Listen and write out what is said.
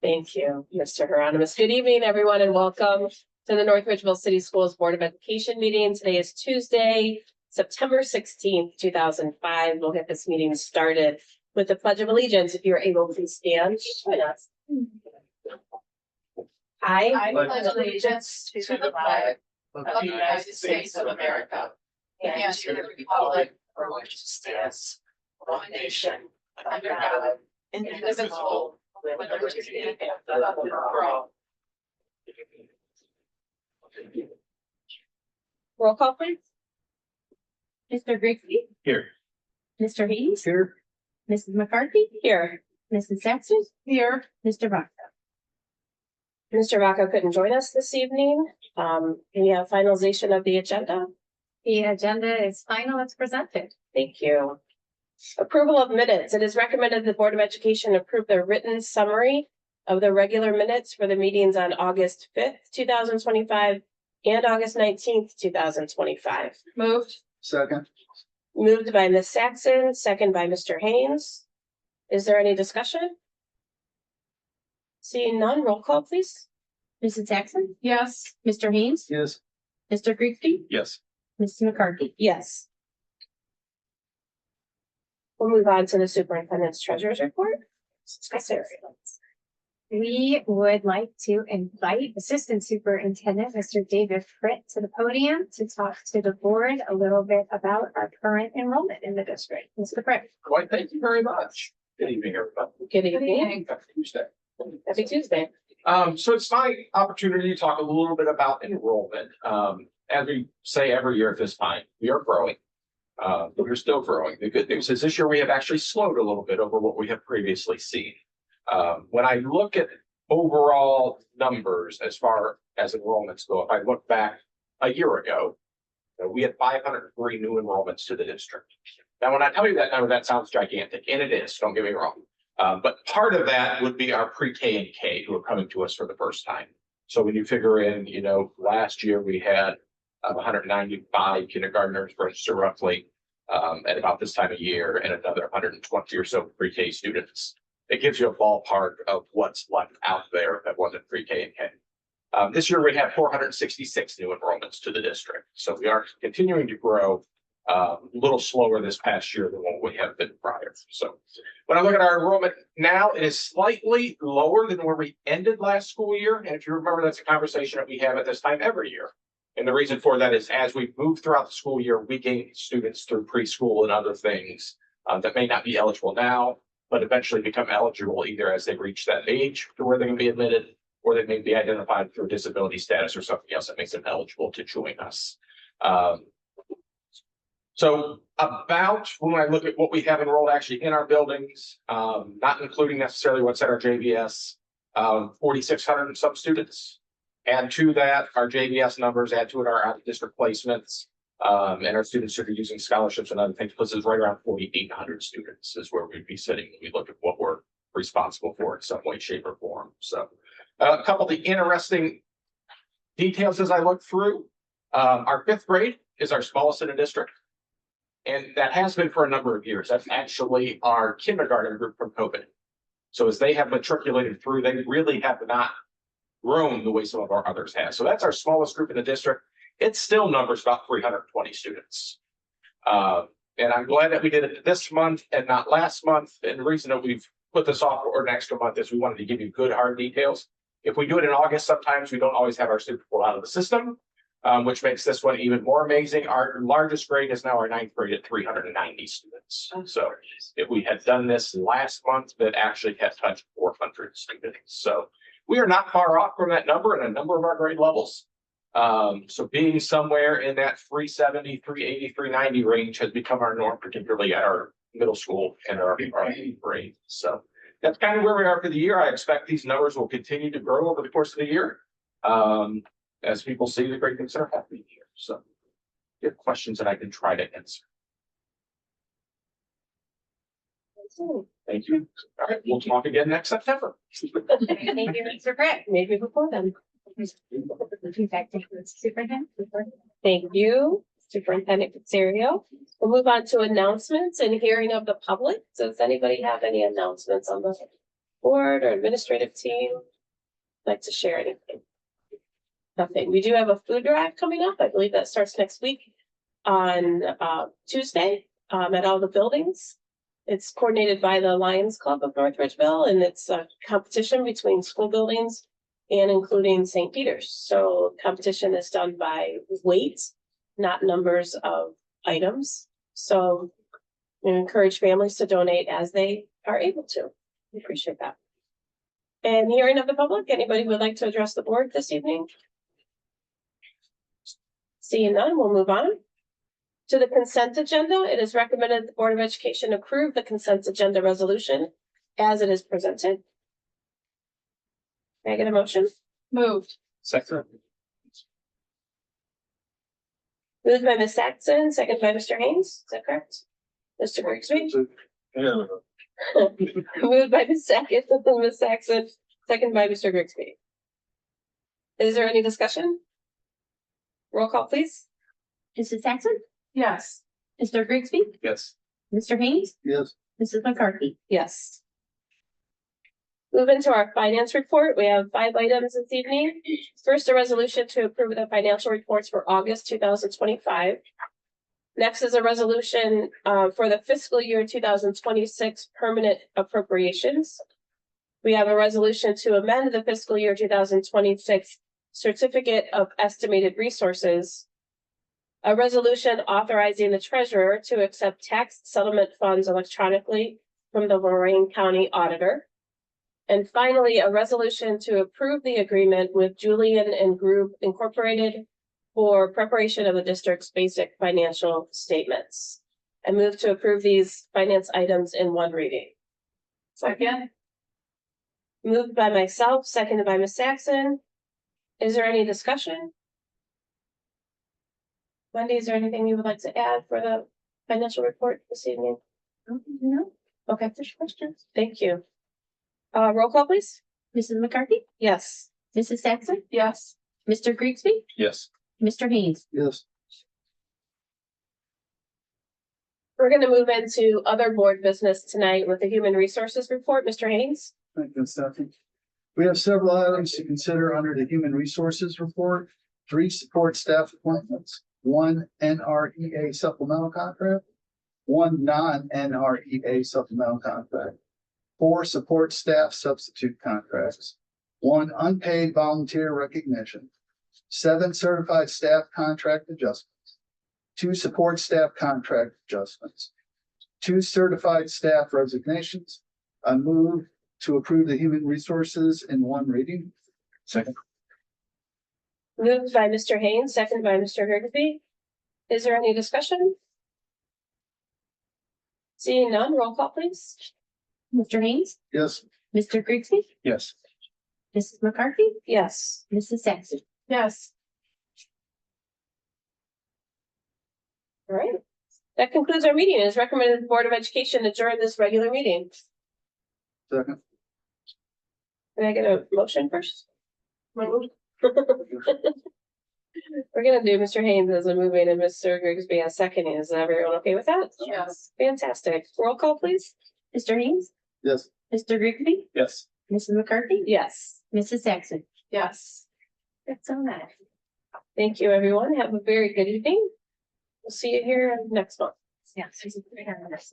Thank you, Mr. Hieronymus. Good evening, everyone, and welcome to the North Ridgeville City Schools Board of Education meeting. Today is Tuesday, September 16th, 2005. We'll get this meeting started with the Pledge of Allegiance. If you're able, please stand. Join us. I pledge allegiance to the flag of the United States of America and to the republic for which it stands, one nation, under God, indivisible, with liberty and justice for all. roll call, please. Mr. Grigsby, Here. Mr. Hayes, Here. Mrs. McCarthy, Here. Mrs. Saxon, Here. Mr. Vaca. Mr. Vaca couldn't join us this evening. We have finalization of the agenda. The agenda is final as presented. Thank you. Approval of minutes. It is recommended the Board of Education approve the written summary of the regular minutes for the meetings on August 5th, 2025 and August 19th, 2025. Moved. Second. Moved by Ms. Saxon, second by Mr. Haynes. Is there any discussion? Seeing none, roll call, please. Mrs. Saxon, Yes. Mr. Haynes, Yes. Mr. Grigsby, Yes. Mrs. McCarthy. Yes. We'll move on to the superintendent's treasurer's report. Sarah. We would like to invite Assistant Superintendent, Mr. David Fritt, to the podium to talk to the board a little bit about our current enrollment in the district. Mr. Fritt. Why, thank you very much. Good evening, everybody. Good evening. Happy Tuesday. Happy Tuesday. So it's my opportunity to talk a little bit about enrollment. As we say every year at this time, we are growing. But we're still growing. The good news is this year we have actually slowed a little bit over what we have previously seen. When I look at overall numbers as far as enrollments go, if I look back a year ago, we had 503 new enrollments to the district. Now, when I tell you that number, that sounds gigantic, and it is, don't get me wrong. But part of that would be our pre-K and K who are coming to us for the first time. So when you figure in, last year we had 195 kindergartners register roughly at about this time of year, and another 120 or so pre-K students. It gives you a ballpark of what's left out there that wasn't pre-K and K. This year we have 466 new enrollments to the district. So we are continuing to grow a little slower this past year than what we have been prior. So when I look at our enrollment now, it is slightly lower than where we ended last school year. And if you remember, that's a conversation that we have at this time every year. And the reason for that is as we move throughout the school year, we gain students through preschool and other things that may not be eligible now, but eventually become eligible either as they reach that age to where they can be admitted, or they may be identified through disability status or something else that makes them eligible to join us. So about when I look at what we have enrolled actually in our buildings, not including necessarily what's at our JVS, 4,600 and some students. Add to that our JVS numbers, add to it our out-of-district placements, and our students who are using scholarships and other things, puts us right around 4,800 students is where we'd be sitting when we look at what we're responsible for in some way, shape, or form. So a couple of the interesting details as I look through, our 5th grade is our smallest in the district. And that has been for a number of years. That's actually our kindergarten group from COVID. So as they have matriculated through, they really have not grown the way some of our others have. So that's our smallest group in the district. It still numbers about 320 students. And I'm glad that we did it this month and not last month. And the reason that we've put this off for an extra month is we wanted to give you good hard details. If we do it in August, sometimes we don't always have our students pulled out of the system, which makes this one even more amazing. Our largest grade is now our 9th grade at 390 students. So if we had done this last month, that actually had touched 400 students. So we are not far off from that number in a number of our grade levels. So being somewhere in that 370, 380, 390 range has become our norm, particularly at our middle school and our 8th grade. So that's kind of where we are for the year. I expect these numbers will continue to grow over the course of the year as people see the great things that are happening here. So if you have questions that I can try to answer. Thank you. All right, we'll talk again next September. Thank you, Mr. Fritt. Maybe before then. Superintendent. Thank you. Superintendent Pizzario. We'll move on to announcements and hearing of the public. Does anybody have any announcements on the board or administrative team? Like to share anything? Nothing. We do have a food drive coming up. I believe that starts next week on Tuesday at all the buildings. It's coordinated by the Lions Club of North Ridgeville, and it's a competition between school buildings and including St. Peter's. So competition is done by weight, not numbers of items. So we encourage families to donate as they are able to. We appreciate that. And hearing of the public, anybody would like to address the board this evening? Seeing none, we'll move on. To the consent agenda, it is recommended the Board of Education approve the consent agenda resolution as it is presented. Can I get a motion? Moved. Second. Moved by Ms. Saxon, second by Mr. Haynes. Is that correct? Mr. Grigsby? Yeah. Moved by Ms. Saxon, second by Mr. Grigsby. Is there any discussion? Roll call, please. Mrs. Saxon, Yes. Mr. Grigsby, Yes. Mr. Haynes, Yes. Mrs. McCarthy. Yes. Moving to our finance report, we have 5 items this evening. First, a resolution to approve the financial reports for August 2025. Next is a resolution for the fiscal year 2026 permanent appropriations. We have a resolution to amend the fiscal year 2026 certificate of estimated resources. A resolution authorizing the treasurer to accept tax settlement funds electronically from the Lorraine County Auditor. And finally, a resolution to approve the agreement with Julian and Group Incorporated for preparation of the district's basic financial statements. I move to approve these finance items in one reading. Second. Moved by myself, seconded by Ms. Saxon. Is there any discussion? Wendy, is there anything you would like to add for the financial report this evening? No, Okay, questions? Thank you. Roll call, please. Mrs. McCarthy, Yes. Mrs. Saxon, Yes. Mr. Grigsby, Yes. Mr. Haynes. Yes. We're gonna move into other board business tonight with the Human Resources Report. Mr. Haynes? Thank you, Stephanie. We have several items to consider under the Human Resources Report. 3 support staff appointments, 1 NREA supplemental contract, 1 non-NREA supplemental contract, 4 support staff substitute contracts, 1 unpaid volunteer recognition, 7 certified staff contract adjustments, 2 support staff contract adjustments, 2 certified staff resignations. I move to approve the human resources in one reading. Second. Moved by Mr. Haynes, seconded by Mr. Grigsby. Is there any discussion? Seeing none, roll call, please. Mr. Haynes, Yes. Mr. Grigsby, Yes. Mrs. McCarthy, Yes. Mrs. Saxon. Yes. All right. That concludes our meeting. It is recommended the Board of Education adjourn this regular meeting. Second. Can I get a motion first? We're gonna do Mr. Haynes as a moving and Mr. Grigsby as seconding. Is everyone okay with that? Yes. Fantastic. Roll call, please. Mr. Haynes, Yes. Mr. Grigsby, Yes. Mrs. McCarthy, Yes. Mrs. Saxon. Yes. That's all that. Thank you, everyone. Have a very good evening. We'll see you here next month. Yeah.